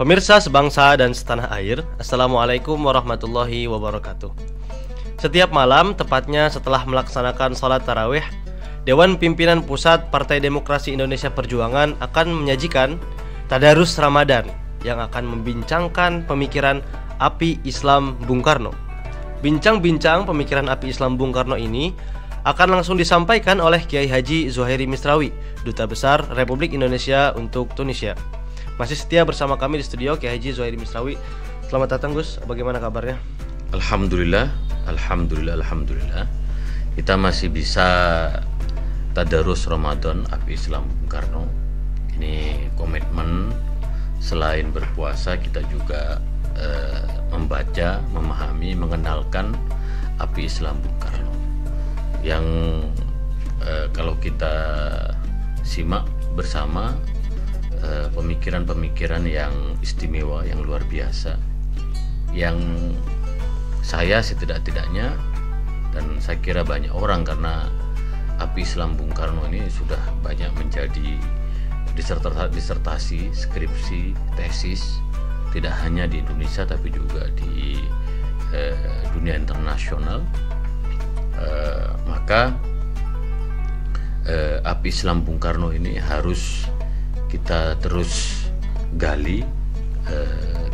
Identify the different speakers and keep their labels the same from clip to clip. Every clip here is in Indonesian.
Speaker 1: Pemirsa sebangsa dan setanah air, Assalamualaikum warahmatullahi wabarakatuh. Setiap malam, tepatnya setelah melaksanakan salat tarawih, Dewan Pimpinan Pusat Partai Demokrasi Indonesia Perjuangan akan menyajikan Tadarus Ramadan yang akan membincangkan pemikiran api Islam Bung Karno. Bincang-bincang pemikiran api Islam Bung Karno ini akan langsung disampaikan oleh Kiai Haji Zuhairi Misrawi, Duta Besar Republik Indonesia untuk Tunisia. Masih setia bersama kami di studio Kiai Haji Zuhairi Misrawi. Selamat datang Gus, bagaimana kabarnya?
Speaker 2: Alhamdulillah. Kita masih bisa Tadarus Ramadan api Islam Bung Karno. Ini komitmen, selain berpuasa kita juga membaca, memahami, mengenalkan api Islam Bung Karno yang kalau kita simak bersama pemikiran-pemikiran yang istimewa, yang luar biasa, yang saya setidak-tidaknya dan saya kira banyak orang, karena api Islam Bung Karno ini sudah banyak menjadi disertasi, skripsi, tesis, tidak hanya di Indonesia tapi juga di dunia internasional. Maka api Islam Bung Karno ini harus kita terus gali,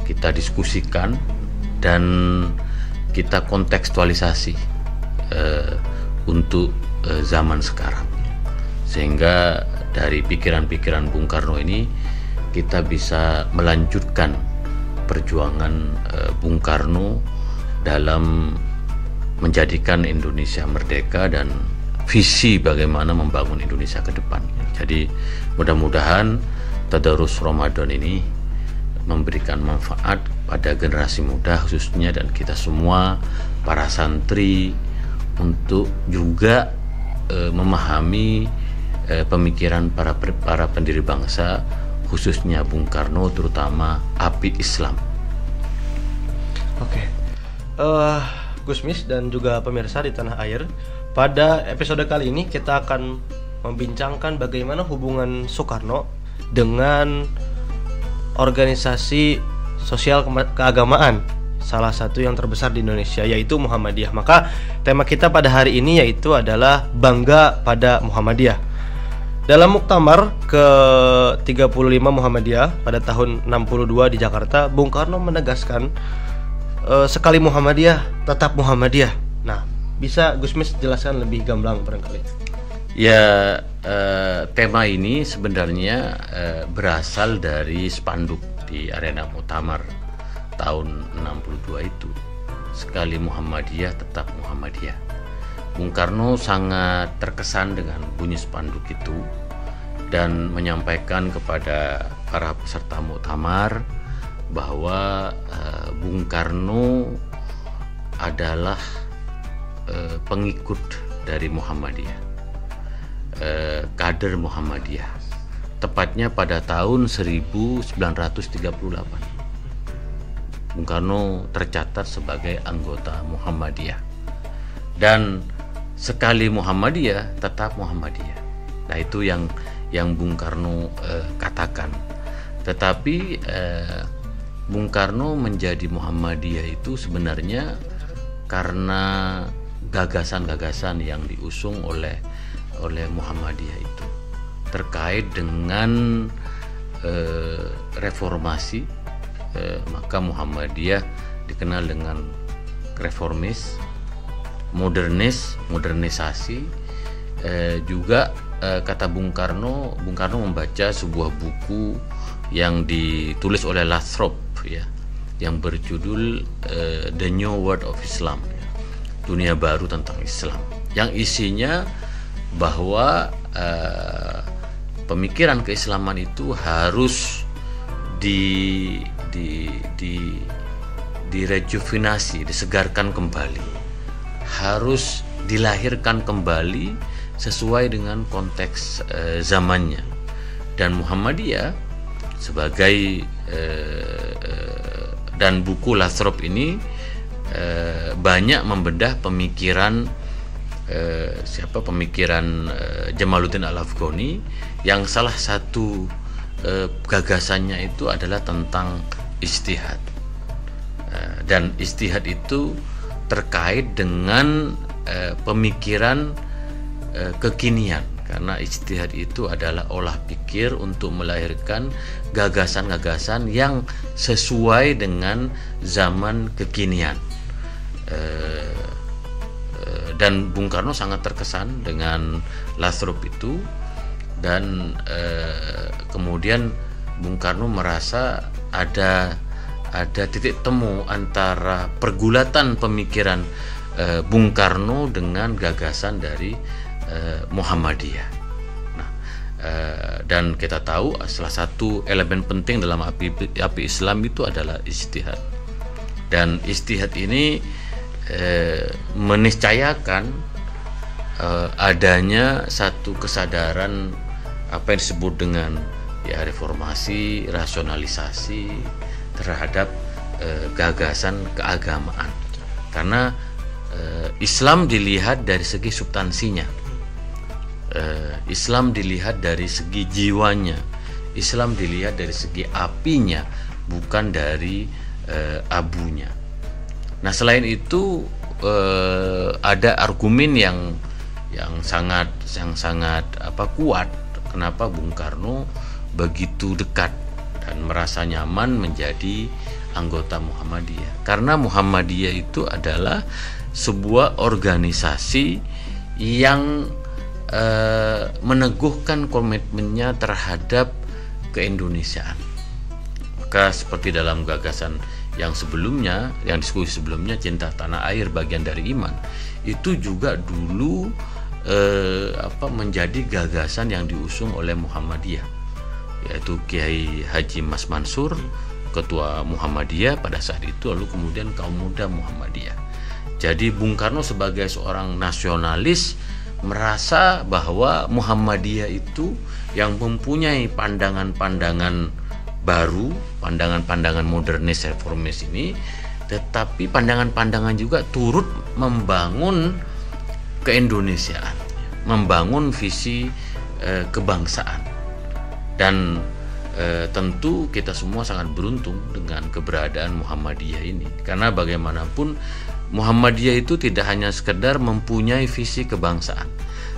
Speaker 2: kita diskusikan, dan kita kontekstualisasi untuk zaman sekarang, sehingga dari pikiran-pikiran Bung Karno ini kita bisa melanjutkan perjuangan Bung Karno dalam menjadikan Indonesia merdeka dan visi bagaimana membangun Indonesia ke depan. Jadi mudah-mudahan Tadarus Ramadan ini memberikan manfaat pada generasi muda khususnya, dan kita semua para santri untuk juga memahami pemikiran para pendiri bangsa, khususnya Bung Karno, terutama api Islam.
Speaker 1: Oke, Gusmis dan juga pemirsa di tanah air, pada episode kali ini kita akan membincangkan bagaimana hubungan Soekarno dengan organisasi sosial keagamaan salah satu yang terbesar di Indonesia, yaitu Muhammadiyah. Maka tema kita pada hari ini yaitu adalah Bangga pada Muhammadiyah. Dalam muktamar ke-35 Muhammadiyah pada tahun 62 di Jakarta, Bung Karno menegaskan sekali Muhammadiyah tetap Muhammadiyah. Nah, bisa Gusmis jelaskan lebih gamblang barangkali?
Speaker 2: Ya, tema ini sebenarnya berasal dari spanduk di arena muktamar tahun 62 itu. Sekali Muhammadiyah tetap Muhammadiyah. Bung Karno sangat terkesan dengan bunyi spanduk itu dan menyampaikan kepada para peserta muktamar bahwa Bung Karno adalah pengikut dari Muhammadiyah, kader Muhammadiyah, tepatnya pada tahun 1938 Bung Karno tercatat sebagai anggota Muhammadiyah, dan sekali Muhammadiyah tetap Muhammadiyah. Nah, itu yang Bung Karno katakan. Tetapi Bung Karno menjadi Muhammadiyah itu sebenarnya karena gagasan-gagasan yang diusung oleh Muhammadiyah itu terkait dengan reformasi. Maka Muhammadiyah dikenal dengan reformis, modernisasi. Juga kata Bung Karno membaca sebuah buku yang ditulis oleh Lathrop, ya, yang berjudul The New World of Islam, dunia baru tentang Islam, yang isinya bahwa pemikiran keislaman itu harus direjuvenasi, disegarkan kembali, harus dilahirkan kembali sesuai dengan konteks zamannya. Dan Muhammadiyah sebagai dan buku Lathrop ini banyak membedah pemikiran Jamaluddin Al-Afghani, yang salah satu gagasannya itu adalah tentang ijtihad. Dan ijtihad itu terkait dengan pemikiran kekinian, karena ijtihad itu adalah olah pikir untuk melahirkan gagasan-gagasan yang sesuai dengan zaman kekinian. Dan Bung Karno sangat terkesan dengan Lathrop itu, dan kemudian Bung Karno merasa ada titik temu antara pergulatan pemikiran Bung Karno dengan gagasan dari Muhammadiyah. Nah, dan kita tahu salah satu elemen penting dalam api Islam itu adalah ijtihad. Dan ijtihad ini meniscayakan adanya satu kesadaran apa yang disebut dengan reformasi, rasionalisasi terhadap gagasan keagamaan. Karena Islam dilihat dari segi substansinya, Islam dilihat dari segi jiwanya, Islam dilihat dari segi apinya, bukan dari abunya. Nah, selain itu ada argumen yang sangat kuat kenapa Bung Karno begitu dekat dan merasa nyaman menjadi anggota Muhammadiyah. Karena Muhammadiyah itu adalah sebuah organisasi yang meneguhkan komitmennya terhadap keindonesiaan. Maka seperti dalam gagasan yang sebelumnya, yang diskusi sebelumnya, cinta tanah air bagian dari iman, itu juga dulu menjadi gagasan yang diusung oleh Muhammadiyah, yaitu Kiai Haji Mas Mansur, ketua Muhammadiyah pada saat itu, lalu kemudian kaum muda Muhammadiyah. Jadi Bung Karno sebagai seorang nasionalis merasa bahwa Muhammadiyah itu yang mempunyai pandangan-pandangan baru, pandangan-pandangan modernis reformis ini, tetapi pandangan-pandangan juga turut membangun keindonesiaan, membangun visi kebangsaan. Dan tentu kita semua sangat beruntung dengan keberadaan Muhammadiyah ini, karena bagaimanapun Muhammadiyah itu tidak hanya sekedar mempunyai visi kebangsaan,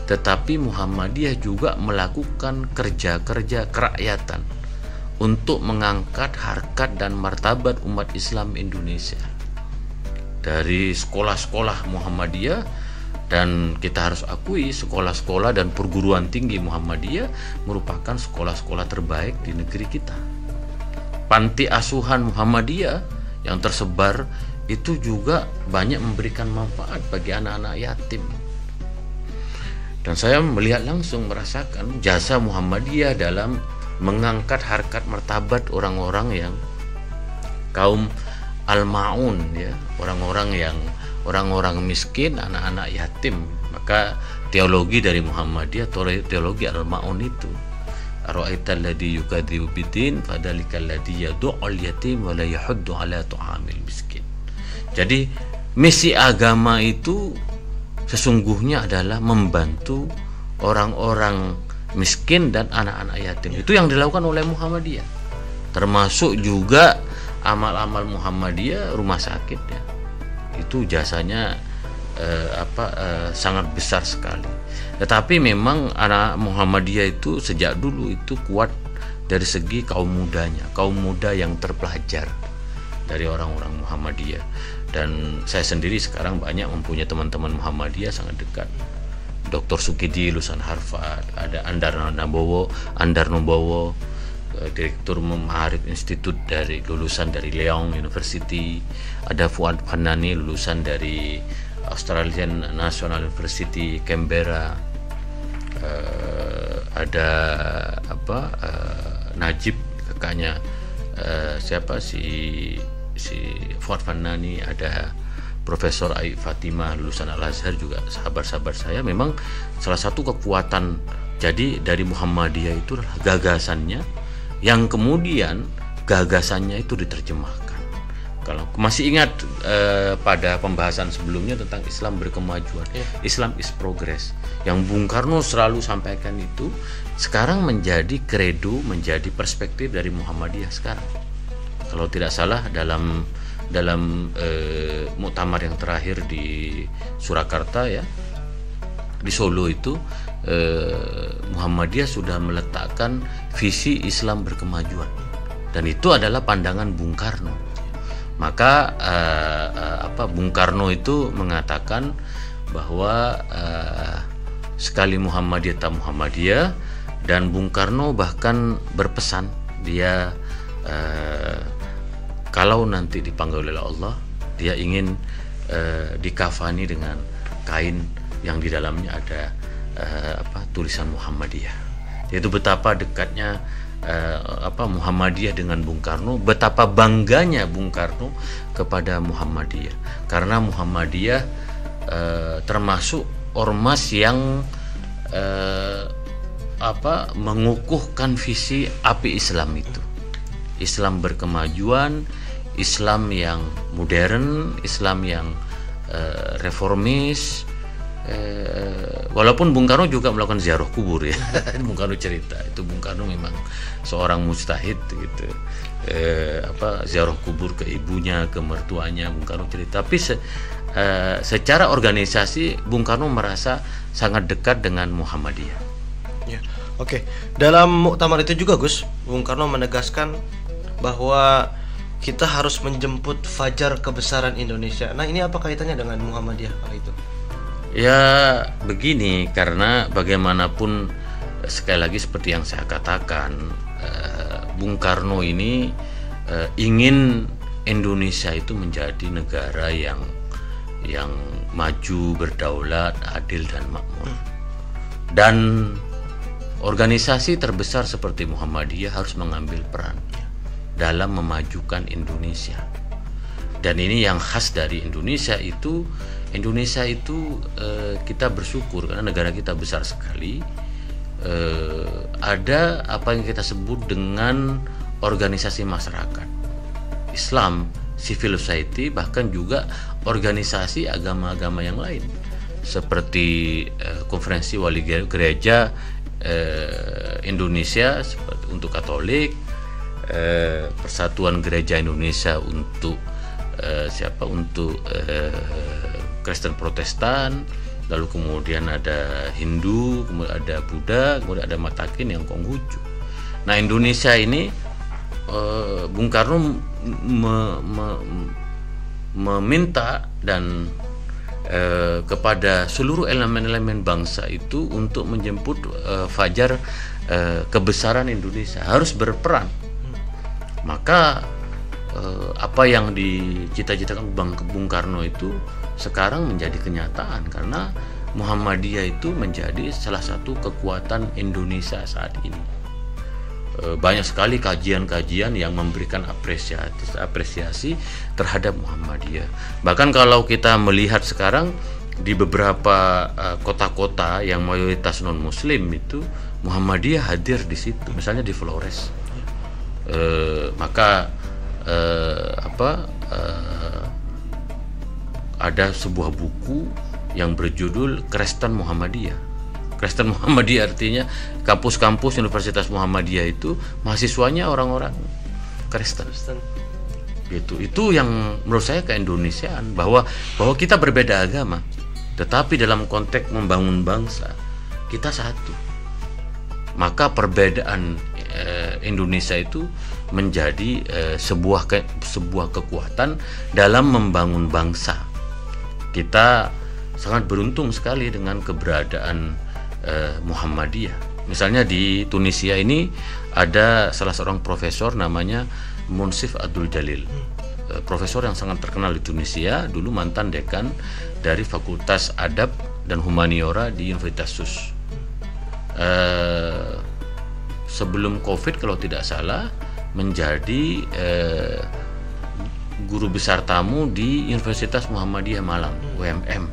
Speaker 2: tetapi Muhammadiyah juga melakukan kerja-kerja kerakyatan untuk mengangkat harkat dan martabat umat Islam Indonesia. Dari sekolah-sekolah Muhammadiyah, dan kita harus akui sekolah-sekolah dan perguruan tinggi Muhammadiyah merupakan sekolah-sekolah terbaik di negeri kita. Panti asuhan Muhammadiyah yang tersebar itu juga banyak memberikan manfaat bagi anak-anak yatim. Dan saya melihat langsung, merasakan jasa Muhammadiyah dalam mengangkat harkat martabat orang-orang yang kaum al-ma'un, ya, orang-orang miskin, anak-anak yatim. Maka teologi dari Muhammadiyah, teologi al-ma'un itu, ara'aital ladzi yukadzibu bid-din fadzalikal ladzi yad'ul yatim wa la yahuddu ala tu'amil miskin. Jadi misi agama itu sesungguhnya adalah membantu orang-orang miskin dan anak-anak yatim. Itu yang dilakukan oleh Muhammadiyah. Termasuk juga amal-amal Muhammadiyah, rumah sakit, ya. Itu jasanya sangat besar sekali. Tetapi memang anak Muhammadiyah itu sejak dulu itu kuat dari segi kaum mudanya, kaum muda yang terpelajar dari orang-orang Muhammadiyah. Dan saya sendiri sekarang banyak mempunyai teman-teman Muhammadiyah sangat dekat. Dr. Sukidi lulusan Harvard, ada Andar Nobowo, Direktur Ma'arif Institute lulusan dari Leong University, ada Fuad Fanani lulusan dari Australian National University Canberra, ada Najib kakaknya si Fuad Fanani, ada Profesor Aik Fatimah lulusan Al-Azhar, juga sahabat-sahabat saya. Memang salah satu kekuatan jadi dari Muhammadiyah itu adalah gagasannya, yang kemudian gagasannya itu diterjemahkan. Kalau masih ingat pada pembahasan sebelumnya tentang Islam berkemajuan, Islam is progress, yang Bung Karno selalu sampaikan itu sekarang menjadi kredo, menjadi perspektif dari Muhammadiyah sekarang. kalau tidak salah dalam muktamar yang terakhir di Surakarta ya, di Solo itu, Muhammadiyah sudah meletakkan visi Islam berkemajuan, dan itu adalah pandangan Bung Karno. Maka Bung Karno itu mengatakan bahwa sekali Muhammadiyah tak Muhammadiyah, dan Bung Karno bahkan berpesan dia kalau nanti dipanggil oleh Allah, dia ingin dikafani dengan kain yang di dalamnya ada tulisan Muhammadiyah. Yaitu betapa dekatnya Muhammadiyah dengan Bung Karno, betapa bangganya Bung Karno kepada Muhammadiyah, karena Muhammadiyah termasuk ormas yang mengukuhkan visi api Islam itu, Islam berkemajuan, Islam yang modern, Islam yang reformis. Walaupun Bung Karno juga melakukan ziarah kubur ya. Bung Karno cerita itu, Bung Karno memang seorang mujtahid gitu. Ziarah kubur ke ibunya, ke mertuanya, Bung Karno cerita. Tapi secara organisasi Bung Karno merasa sangat dekat dengan Muhammadiyah.
Speaker 1: Ya, oke. Dalam muktamar itu juga Gus, Bung Karno menegaskan bahwa kita harus menjemput fajar kebesaran Indonesia. Nah, ini apa kaitannya dengan Muhammadiyah kala itu?
Speaker 2: Ya begini, karena bagaimanapun sekali lagi seperti yang saya katakan, Bung Karno ini ingin Indonesia itu menjadi negara yang maju, berdaulat, adil dan makmur. Dan organisasi terbesar seperti Muhammadiyah harus mengambil peran dalam memajukan Indonesia. Dan ini yang khas dari Indonesia itu kita bersyukur karena negara kita besar sekali. Ada apa yang kita sebut dengan organisasi masyarakat Islam, civil society, bahkan juga organisasi agama-agama yang lain seperti konferensi wali gereja Indonesia untuk Katolik, Persatuan Gereja Indonesia untuk Kristen Protestan, lalu kemudian ada Hindu, kemudian ada Buddha, kemudian ada Matakin yang Konghucu. Nah, Indonesia ini Bung Karno meminta dan kepada seluruh elemen-elemen bangsa itu untuk menjemput fajar kebesaran Indonesia, harus berperan. Maka apa yang dicita-citakan Bung Karno itu sekarang menjadi kenyataan, karena Muhammadiyah itu menjadi salah satu kekuatan Indonesia saat ini. Banyak sekali kajian-kajian yang memberikan apresiasi terhadap Muhammadiyah. Bahkan kalau kita melihat sekarang di beberapa kota-kota yang mayoritas non-Muslim itu, Muhammadiyah hadir di situ, misalnya di Flores. Ada sebuah buku yang berjudul Kristen Muhammadiyah. Kristen Muhammadiyah artinya kampus-kampus Universitas Muhammadiyah itu mahasiswanya orang-orang Kristen. Gitu. Itu yang menurut saya keindonesiaan, bahwa kita berbeda agama, tetapi dalam konteks membangun bangsa kita satu. Maka perbedaan Indonesia itu menjadi sebuah kekuatan dalam membangun bangsa. Kita sangat beruntung sekali dengan keberadaan Muhammadiyah. Misalnya di Tunisia ini ada salah seorang profesor namanya Munsif Abdul Jalil, profesor yang sangat terkenal di Tunisia, dulu mantan dekan dari Fakultas Adab dan Humaniora di Universitas SUS. Sebelum Covid kalau tidak salah menjadi guru besar tamu di Universitas Muhammadiyah Malang, UMM,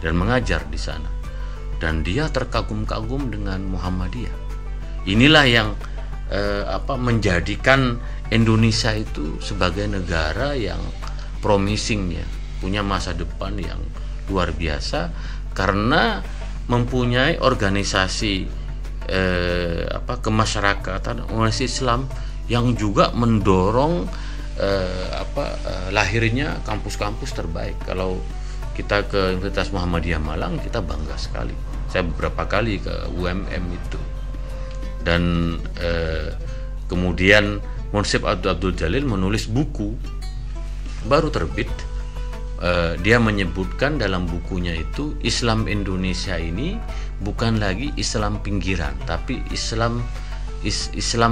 Speaker 2: dan mengajar di sana. Dan dia terkagum-kagum dengan Muhammadiyah. Inilah yang menjadikan Indonesia itu sebagai negara yang promising, ya, punya masa depan yang luar biasa karena mempunyai organisasi kemasyarakatan, organisasi Islam yang juga mendorong lahirnya kampus-kampus terbaik. Kalau kita ke Universitas Muhammadiyah Malang, kita bangga sekali. Saya beberapa kali ke UMM itu, dan kemudian Munsif Abdul Jalil menulis buku baru terbit. Dia menyebutkan dalam bukunya itu, Islam Indonesia ini bukan lagi Islam pinggiran, tapi Islam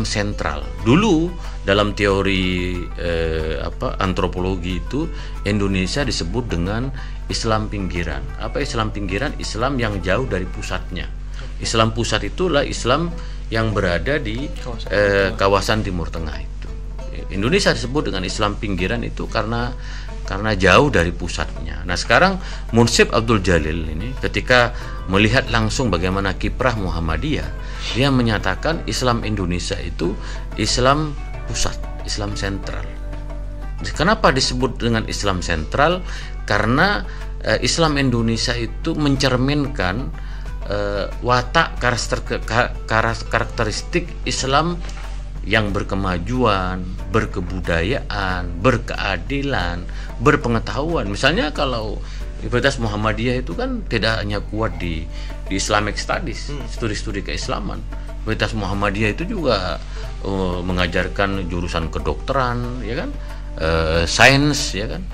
Speaker 2: sentral. Dulu dalam teori antropologi itu, Indonesia disebut dengan Islam pinggiran. Apa Islam pinggiran? Islam yang jauh dari pusatnya. Islam pusat itulah Islam yang berada di kawasan Timur Tengah itu. Indonesia disebut dengan Islam pinggiran itu karena jauh dari pusatnya. Nah, sekarang Munsif Abdul Jalil ini ketika melihat langsung bagaimana kiprah Muhammadiyah, dia menyatakan Islam Indonesia itu Islam pusat, Islam sentral. Kenapa disebut dengan Islam sentral? Karena Islam Indonesia itu mencerminkan watak karakteristik Islam yang berkemajuan, berkebudayaan, berkeadilan, berpengetahuan. Misalnya kalau Universitas Muhammadiyah itu kan tidak hanya kuat di Islamic Studies, studi-studi keislaman. Universitas Muhammadiyah itu juga mengajarkan jurusan kedokteran, ya kan, sains, ya kan,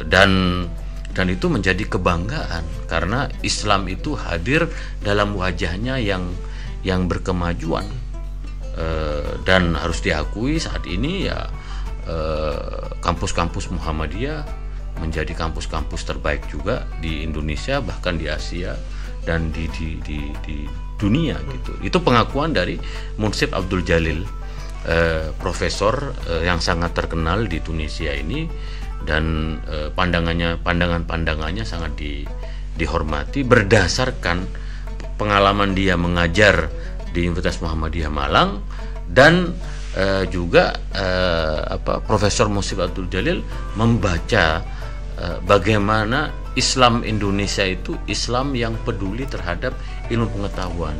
Speaker 2: dan itu menjadi kebanggaan karena Islam itu hadir dalam wajahnya yang berkemajuan. Dan harus diakui saat ini ya, kampus-kampus Muhammadiyah menjadi kampus-kampus terbaik juga di Indonesia, bahkan di Asia dan di dunia gitu. Itu pengakuan dari Munsif Abdul Jalil, profesor yang sangat terkenal di Tunisia ini, dan pandangannya sangat dihormati berdasarkan pengalaman dia mengajar di Universitas Muhammadiyah Malang, dan juga Profesor Munsif Abdul Jalil membaca bagaimana Islam Indonesia itu Islam yang peduli terhadap ilmu pengetahuan,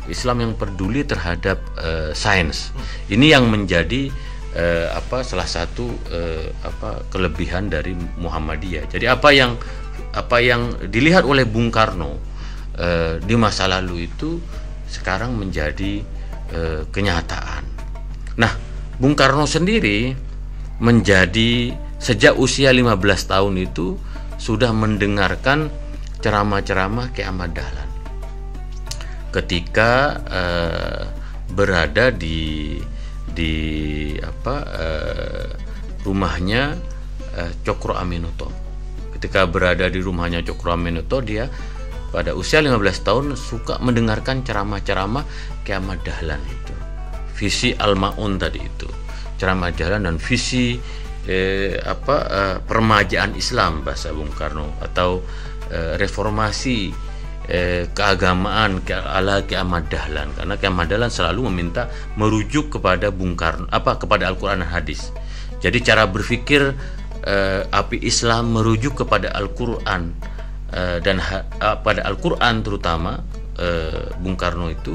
Speaker 2: Islam yang peduli terhadap sains. Ini yang menjadi salah satu kelebihan dari Muhammadiyah. Jadi apa yang dilihat oleh Bung Karno di masa lalu itu sekarang menjadi kenyataan. Nah, Bung Karno sendiri sejak usia 15 tahun itu sudah mendengarkan ceramah-ceramah Ki Ahmad Dahlan ketika berada di rumahnya Cokro Aminoto. Ketika berada di rumahnya Cokro Aminoto, dia pada usia 15 tahun suka mendengarkan ceramah-ceramah Ki Ahmad Dahlan itu. Visi Al-Ma'un tadi itu, ceramah Dahlan, dan visi permajaan Islam bahasa Bung Karno, atau reformasi keagamaan ala Ki Ahmad Dahlan, karena Ki Ahmad Dahlan selalu meminta merujuk kepada Bung Karno, kepada Al-Qur'an dan hadis. Jadi cara berpikir api Islam merujuk kepada Al-Qur'an, dan pada Al-Qur'an terutama, Bung Karno itu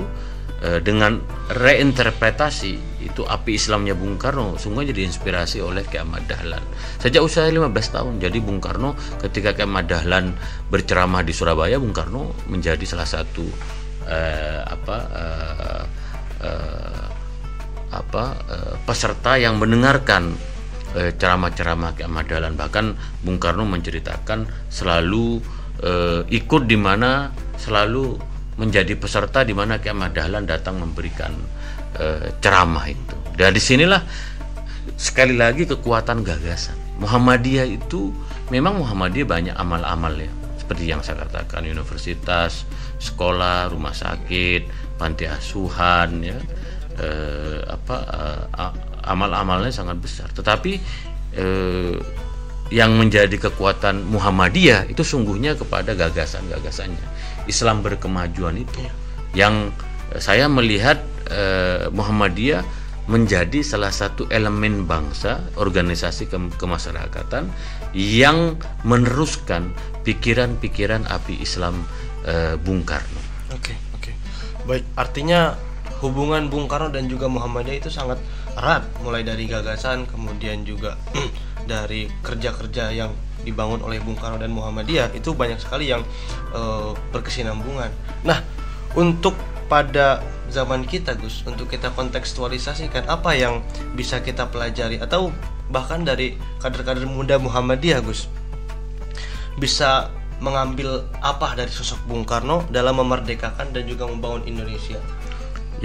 Speaker 2: dengan reinterpretasi itu api Islamnya Bung Karno sungguh jadi inspirasi oleh Ki Ahmad Dahlan sejak usia 15 tahun. Jadi Bung Karno ketika Ki Ahmad Dahlan berceramah di Surabaya, Bung Karno menjadi salah satu peserta yang mendengarkan ceramah-ceramah Ki Ahmad Dahlan. Bahkan Bung Karno menceritakan selalu ikut di mana, selalu menjadi peserta di mana Ki Ahmad Dahlan datang memberikan ceramah itu. Dan disinilah sekali lagi kekuatan gagasan Muhammadiyah itu. Memang Muhammadiyah banyak amal-amal ya, seperti yang saya katakan, universitas, sekolah, rumah sakit, panti asuhan, ya, amal-amalnya sangat besar. Tetapi yang menjadi kekuatan Muhammadiyah itu sungguhnya kepada gagasan-gagasannya, Islam berkemajuan itu, yang saya melihat Muhammadiyah menjadi salah satu elemen bangsa, organisasi kemasyarakatan yang meneruskan pikiran-pikiran api Islam Bung Karno.
Speaker 1: Oke. Baik, artinya hubungan Bung Karno dan juga Muhammadiyah itu sangat erat, mulai dari gagasan, kemudian juga dari kerja-kerja yang dibangun oleh Bung Karno dan Muhammadiyah itu banyak sekali yang berkesinambungan. Nah, untuk pada zaman kita, Gus, untuk kita kontekstualisasikan apa yang bisa kita pelajari atau bahkan dari kader-kader muda Muhammadiyah, Gus, bisa mengambil apa dari sosok Bung Karno dalam memerdekakan dan juga membangun Indonesia?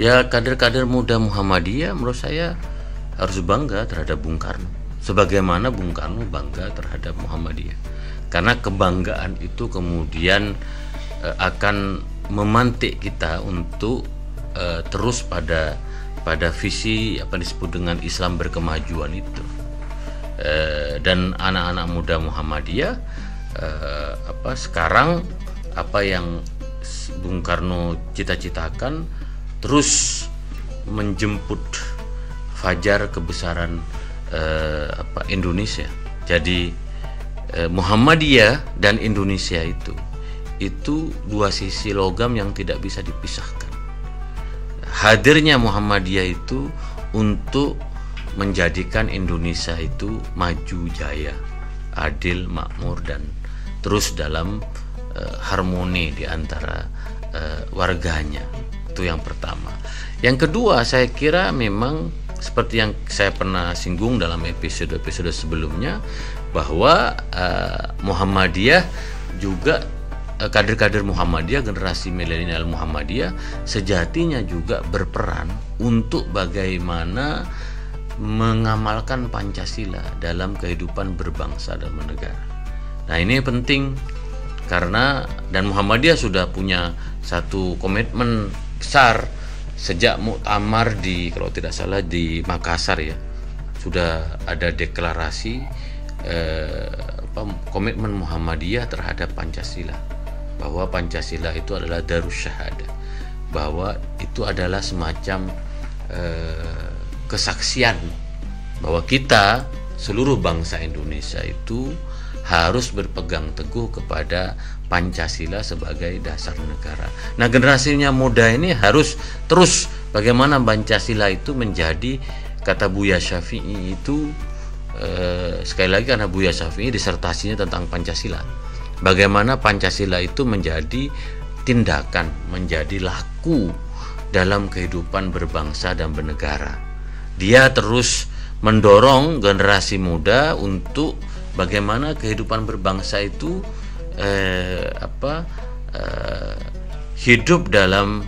Speaker 2: Ya, kader-kader muda Muhammadiyah menurut saya harus bangga terhadap Bung Karno, sebagaimana Bung Karno bangga terhadap Muhammadiyah. Karena kebanggaan itu kemudian akan memantik kita untuk terus pada visi apa disebut dengan Islam berkemajuan itu. Dan anak-anak muda Muhammadiyah sekarang apa yang Bung Karno cita-citakan terus menjemput fajar kebesaran Indonesia. Jadi Muhammadiyah dan Indonesia itu dua sisi logam yang tidak bisa dipisahkan. Hadirnya Muhammadiyah itu untuk menjadikan Indonesia itu maju jaya, adil, makmur, dan terus dalam harmoni di antara warganya. Itu yang pertama. Yang kedua, saya kira memang seperti yang saya pernah singgung dalam episode-episode sebelumnya, bahwa Muhammadiyah juga kader-kader Muhammadiyah, generasi milenial Muhammadiyah sejatinya juga berperan untuk bagaimana mengamalkan Pancasila dalam kehidupan berbangsa dan bernegara. Nah, ini penting karena dan Muhammadiyah sudah punya satu komitmen besar sejak muktamar kalau tidak salah di Makassar ya, sudah ada deklarasi komitmen Muhammadiyah terhadap Pancasila, bahwa Pancasila itu adalah darus syahadah, bahwa itu adalah semacam kesaksian bahwa kita seluruh bangsa Indonesia itu harus berpegang teguh kepada Pancasila sebagai dasar negara. Nah, generasinya muda ini harus terus bagaimana Pancasila itu menjadi, kata Buya Syafi'i itu sekali lagi karena Buya Syafi'i disertasinya tentang Pancasila, bagaimana Pancasila itu menjadi tindakan, menjadi laku dalam kehidupan berbangsa dan bernegara. Dia terus mendorong generasi muda untuk bagaimana kehidupan berbangsa itu hidup dalam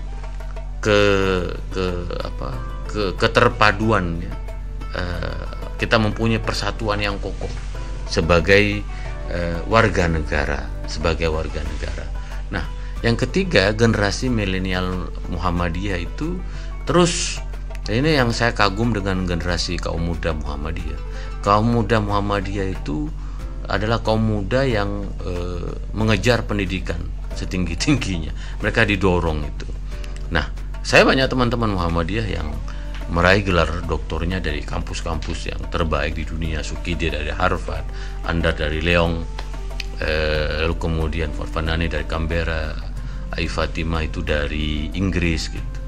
Speaker 2: keterpaduan ya. Kita mempunyai persatuan yang kokoh sebagai warga negara, Nah, yang ketiga, generasi milenial Muhammadiyah itu terus, ini yang saya kagum dengan generasi kaum muda Muhammadiyah. Kaum muda Muhammadiyah itu adalah kaum muda yang mengejar pendidikan setinggi-tingginya. Mereka didorong itu. Nah, saya banyak teman-teman Muhammadiyah yang meraih gelar doktornya dari kampus-kampus yang terbaik di dunia. Sukide dari Harvard, Andar dari Leong, lalu kemudian Farfanani dari Canberra, Ai Fatimah itu dari Inggris gitu.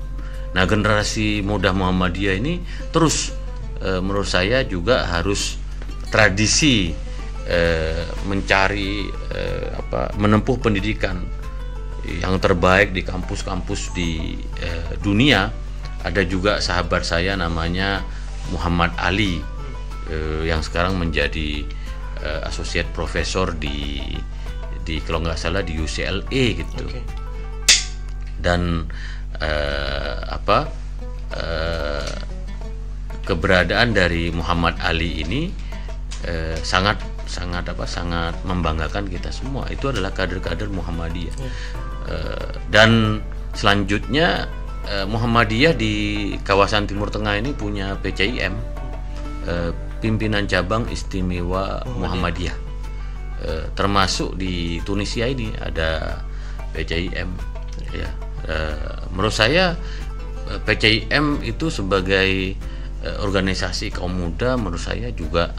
Speaker 2: Nah, generasi muda Muhammadiyah ini terus menurut saya juga harus tradisi mencari menempuh pendidikan yang terbaik di kampus-kampus di dunia. Ada juga sahabat saya namanya Muhammad Ali yang sekarang menjadi associate professor di kalau nggak salah di UCLA gitu. Okay. Dan keberadaan dari Muhammad Ali ini sangat membanggakan kita semua. Itu adalah kader-kader Muhammadiyah. Dan selanjutnya Muhammadiyah di kawasan Timur Tengah ini punya PCIM, Pimpinan Cabang Istimewa Muhammadiyah. Termasuk di Tunisia ini ada PCIM ya. Menurut saya PCIM itu sebagai organisasi kaum muda, menurut saya juga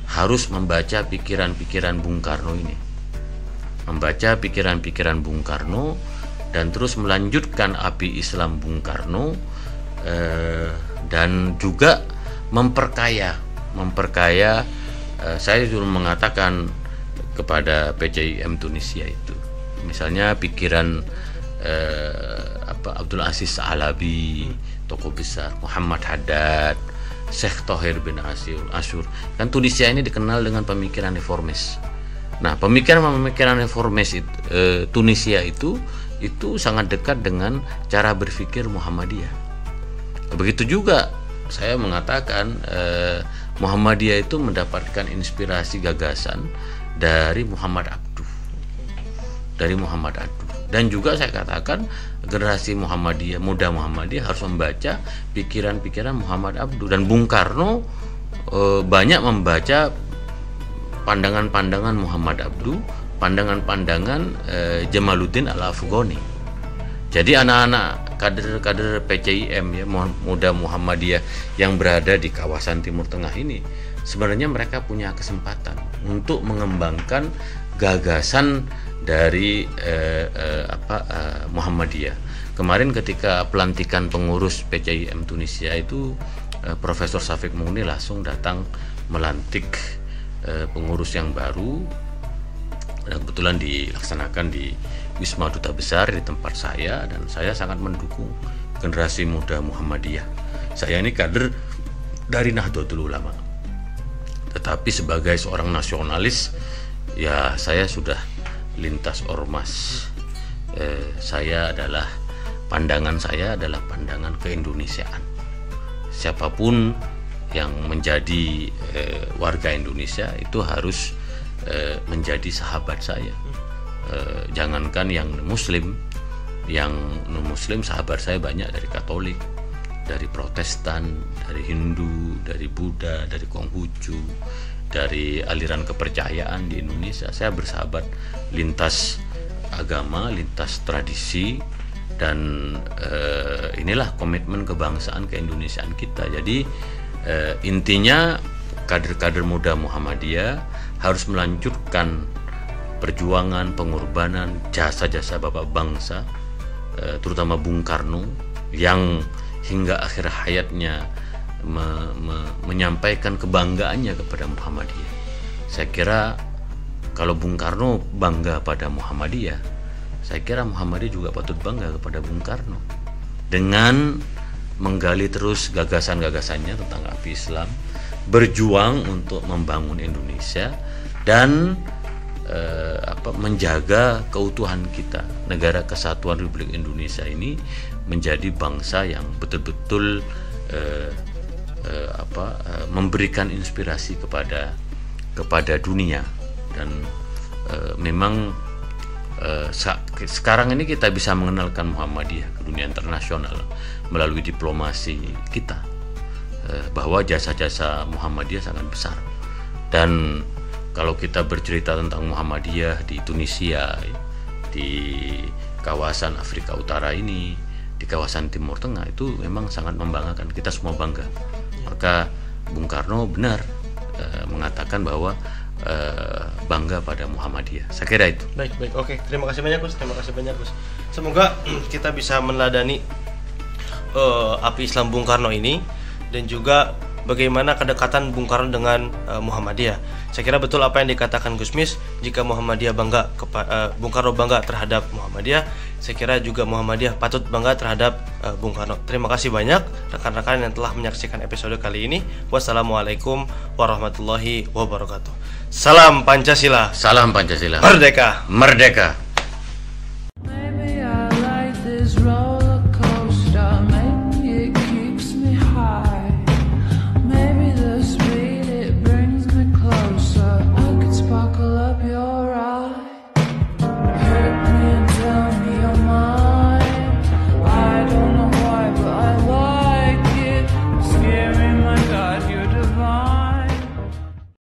Speaker 2: harus membaca pikiran-pikiran Bung Karno ini, membaca pikiran-pikiran Bung Karno dan terus melanjutkan api Islam Bung Karno dan juga memperkaya. Saya dulu mengatakan kepada PCIM Tunisia itu, misalnya pikiran Abdul Aziz Alabi, tokoh besar, Muhammad Haddad, Syekh Thohir bin Ashur. Kan Tunisia ini dikenal dengan pemikiran reformis. Nah, pemikiran reformis Tunisia itu sangat dekat dengan cara berpikir Muhammadiyah. Begitu juga saya mengatakan Muhammadiyah itu mendapatkan inspirasi gagasan dari Muhammad Abduh. Dan juga saya katakan generasi Muhammadiyah, muda Muhammadiyah harus membaca pikiran-pikiran Muhammad Abduh. Dan Bung Karno banyak membaca pandangan-pandangan Muhammad Abduh, pandangan-pandangan Jamaluddin Al-Afghani. Jadi anak-anak kader PCIM ya, muda Muhammadiyah yang berada di kawasan Timur Tengah ini, sebenarnya mereka punya kesempatan untuk mengembangkan gagasan dari Muhammadiyah. Kemarin ketika pelantikan pengurus PCIM Tunisia itu, Profesor Syafiq Muni langsung datang melantik pengurus yang baru, dan kebetulan dilaksanakan di Wisma Duta Besar di tempat saya, dan saya sangat mendukung generasi muda Muhammadiyah. Saya ini kader dari Nahdlatul Ulama, tetapi sebagai seorang nasionalis ya saya sudah lintas ormas. Pandangan saya adalah pandangan keindonesiaan. Siapapun yang menjadi warga Indonesia itu harus menjadi sahabat saya. Jangankan yang muslim, yang non muslim, sahabat saya banyak dari Katolik, dari Protestan, dari Hindu, dari Buddha, dari Konghucu, dari aliran kepercayaan di Indonesia. Saya bersahabat lintas agama, lintas tradisi, dan inilah komitmen kebangsaan keindonesiaan kita. Jadi intinya kader-kader muda Muhammadiyah harus melanjutkan perjuangan, pengorbanan, jasa-jasa bapak bangsa, terutama Bung Karno yang hingga akhir hayatnya menyampaikan kebanggaannya kepada Muhammadiyah. Saya kira kalau Bung Karno bangga pada Muhammadiyah, saya kira Muhammadiyah juga patut bangga kepada Bung Karno dengan menggali terus gagasan-gagasannya tentang api Islam, berjuang untuk membangun Indonesia, dan menjaga keutuhan kita, negara kesatuan Republik Indonesia ini menjadi bangsa yang betul-betul memberikan inspirasi kepada dunia. Dan memang sekarang ini kita bisa mengenalkan Muhammadiyah ke dunia internasional melalui diplomasi kita, bahwa jasa-jasa Muhammadiyah sangat besar. Dan kalau kita bercerita tentang Muhammadiyah di Tunisia, di kawasan Afrika Utara ini, di kawasan Timur Tengah, itu memang sangat membanggakan. Kita semua bangga. Maka Bung Karno benar mengatakan bahwa bangga pada Muhammadiyah. Saya kira itu.
Speaker 1: Baik, oke. Terima kasih banyak, Gus. Semoga kita bisa meneladani api Islam Bung Karno ini, dan juga bagaimana kedekatan Bung Karno dengan Muhammadiyah. Saya kira betul apa yang dikatakan Gusmis, jika Muhammadiyah bangga, Bung Karno bangga terhadap Muhammadiyah, saya kira juga Muhammadiyah patut bangga terhadap Bung Karno. Terima kasih banyak rekan-rekan yang telah menyaksikan episode kali ini. Wassalamualaikum warahmatullahi wabarakatuh. Salam Pancasila.
Speaker 2: Salam Pancasila.
Speaker 1: Merdeka.
Speaker 2: Merdeka.